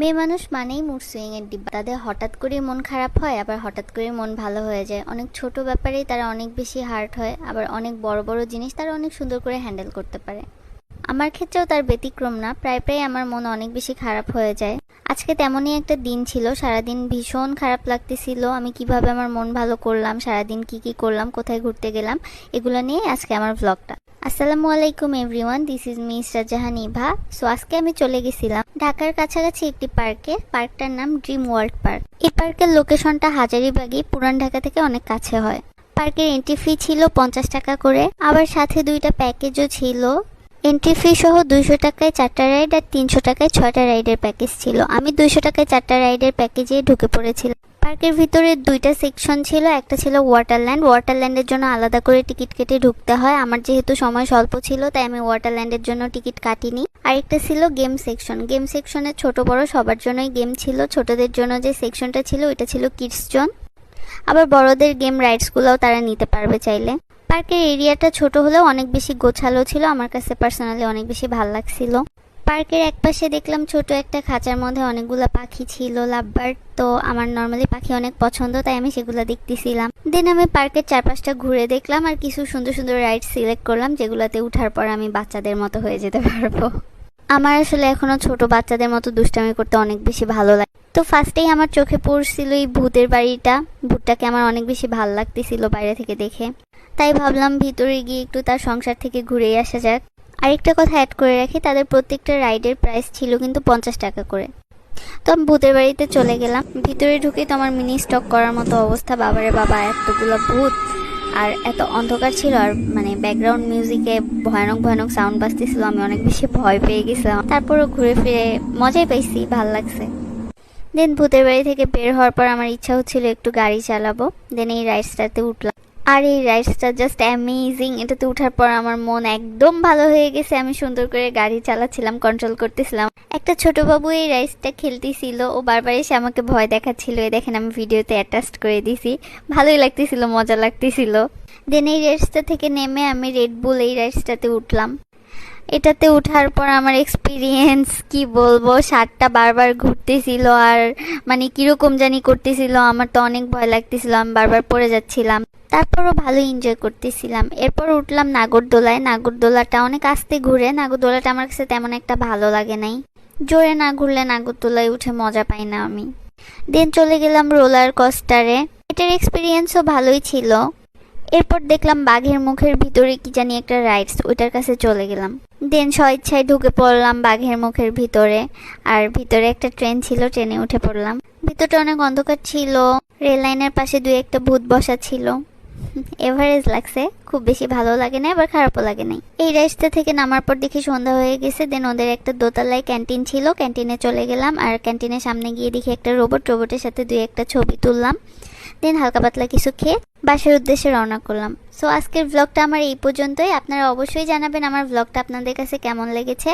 মেয়ে মানুষ মানেই মুড সুইং এর ডিব্বা। তাদের হঠাৎ করে মন খারাপ হয়, আবার হঠাৎ করে মন ভালো হয়ে যায়। অনেক ছোট ব্যাপারেই তারা অনেক বেশি হার্ট হয়, আবার অনেক বড় বড় জিনিস তারা অনেক সুন্দর করে হ্যান্ডেল করতে পারে। আমার ক্ষেত্রেও তার ব্যতিক্রম না। প্রায় প্রায় আমার মন অনেক বেশি খারাপ হয়ে যায়। আজকে তেমনই একটা দিন ছিল, সারাদিন ভীষণ খারাপ লাগতেছিল। আমি কিভাবে আমার মন ভালো করলাম, সারাদিন কি কি করলাম, কোথায় ঘুরতে গেলাম, এগুলো নিয়ে আজকে আমার ব্লগটা। আসসালামু আলাইকুম everyone, this is me Jahan Eva. So আজকে আমি চলে গেছিলাম ঢাকার কাছাকাছি একটি পার্কে। পার্কটার নাম ড্রিম ওয়ার্ল্ড পার্ক। এই পার্কের লোকেশনটা হাজারীবাগই, পুরান ঢাকা থেকে অনেক কাছে হয়। পার্কের এন্ট্রি ফি ছিল 50 টাকা করে, আবার সাথে 2টা প্যাকেজও ছিল। এন্ট্রি ফি সহ 200 টাকায় 4টা রাইড আর 300 টাকায় 6টা রাইডের প্যাকেজ ছিল। আমি 200 টাকায় 4টা রাইডের প্যাকেজে ঢুকে পড়েছিলাম। পার্কের ভিতরে 2টা সেকশন ছিল। একটা ছিল ওয়াটারল্যান্ড। ওয়াটারল্যান্ডের জন্য আলাদা করে টিকিট কেটে ঢুকতে হয়। আমার যেহেতু সময় স্বল্প ছিল, তাই আমি ওয়াটারল্যান্ডের জন্য টিকিট কাটিনি। আরেকটা ছিল গেম সেকশন। গেম সেকশনে ছোট বড় সবার জন্যই গেম ছিল। ছোটদের জন্য যে সেকশনটা ছিল ওইটা ছিল কিডস জোন। আবার বড়দের গেম রাইডসগুলোও তারা নিতে পারবে চাইলে। পার্কের এরিয়াটা ছোট হলেও অনেক বেশি গোছালো ছিল। আমার কাছে পার্সোনালি অনেক বেশি ভালো লাগছিল। পার্কের একপাশে দেখলাম ছোট একটা খাঁচার মধ্যে অনেকগুলো পাখি ছিল, লাভবার্ড। তো আমার নর্মালি পাখি অনেক পছন্দ, তাই আমি সেগুলো দেখতেছিলাম। দেন আমি পার্কের চারপাশটা ঘুরে দেখলাম আর কিছু সুন্দর সুন্দর রাইড সিলেক্ট করলাম, যেগুলোতে উঠার পর আমি বাচ্চাদের মতো হয়ে যেতে পারবো। আমার আসলে এখনো ছোট বাচ্চাদের মতো দুষ্টামি করতে অনেক বেশি ভালো লাগে। তো ফার্স্টেই আমার চোখে পড়ছিল এই ভূতের বাড়িটা। ভূতটাকে আমার অনেক বেশি ভালো লাগতেছিল বাইরে থেকে দেখে, তাই ভাবলাম ভিতরে গিয়ে একটু তার সংসার থেকে ঘুরে আসা যাক। আরেকটা কথা অ্যাড করে রাখি, তাদের প্রত্যেকটা রাইডের প্রাইস ছিল কিন্তু 50 টাকা করে। তো আমি ভূতের বাড়িতে চলে গেলাম। ভিতরে ঢুকে তো আমার মিনি স্টক করার মতো অবস্থা। বাবারে বাবা, এতগুলো ভূত আর এত অন্ধকার ছিল, আর মানে ব্যাকগ্রাউন্ড মিউজিকে ভয়ানক ভয়ানক সাউন্ড বাজতেছিল। আমি অনেক বেশি ভয় পেয়ে গেছিলাম। তারপরও ঘুরে ফিরে মজাই পাইছি, ভাল লাগছে। দেন ভূতের বাড়ি থেকে বের হওয়ার পর আমার ইচ্ছা হচ্ছিল একটু গাড়ি চালাবো। দেন এই রাইডসটাতে উঠলাম, আর এই রাইডসটা জাস্ট অ্যামেজিং। এটাতে উঠার পর আমার মন একদম ভালো হয়ে গেছে। আমি সুন্দর করে গাড়ি চালাচ্ছিলাম, কন্ট্রোল করতেছিলাম। একটা ছোট বাবু এই রাইডসটা খেলতেছিল, ও বারবার এসে আমাকে ভয় দেখাচ্ছিল। এই দেখেন আমি ভিডিওতে অ্যাটাচ করে দিছি। ভালোই লাগতেছিল, মজা লাগতেছিল। দেন এই রাইডসটা থেকে নেমে আমি রেড বুল এই রাইডসটাতে উঠলাম। এটাতে উঠার পর আমার এক্সপিরিয়েন্স কি বলবো, শার্টটা বারবার ঘুরতেছিল আর মানে কিরকম জানি করতেছিল। আমার তো অনেক ভয় লাগতেছিল, আমি বারবার পড়ে যাচ্ছিলাম। তারপরও ভালো এনজয় করতেছিলাম। এরপর উঠলাম নাগরদোলায়। নাগরদোলাটা অনেক আস্তে ঘুরে। নাগরদোলাটা আমার কাছে তেমন একটা ভালো লাগে নাই। জোরে না ঘুরলে নাগরদোলায় উঠে মজা পাই না আমি। দেন চলে গেলাম রোলার কোস্টারে। এটার এক্সপিরিয়েন্সও ভালোই ছিল। এরপর দেখলাম বাঘের মুখের ভিতরে কি জানি একটা রাইডস, ওইটার কাছে চলে গেলাম। দেন স্বেচ্ছায় ঢুকে পড়লাম বাঘের মুখের ভিতরে। আর ভিতরে একটা ট্রেন ছিল, ট্রেনে উঠে পড়লাম। ভিতরটা অনেক অন্ধকার ছিল। রেল লাইনের পাশে 2-1টা ভূত বসা ছিল। এভারেজ লাগছে, খুব বেশি ভালো লাগে না, আবার খারাপও লাগে নাই। এই রাইডসটা থেকে নামার পর দেখি সন্ধ্যা হয়ে গেছে। দেন ওদের একটা দোতলায় ক্যান্টিন ছিল, ক্যান্টিনে চলে গেলাম। আর ক্যান্টিনের সামনে গিয়ে দেখি একটা রোবটের সাথে 2-1টা ছবি তুললাম। দেন হালকা পাতলা কিছু খেয়ে বাসার উদ্দেশ্যে রওনা করলাম। সো আজকের ব্লগটা আমার এই পর্যন্তই। আপনারা অবশ্যই জানাবেন আমার ব্লগটা আপনাদের কাছে কেমন লেগেছে।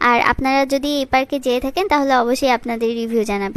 আর আপনারা যদি এই পার্কে যেয়ে থাকেন তাহলে অবশ্যই আপনাদের রিভিউ জানাবেন।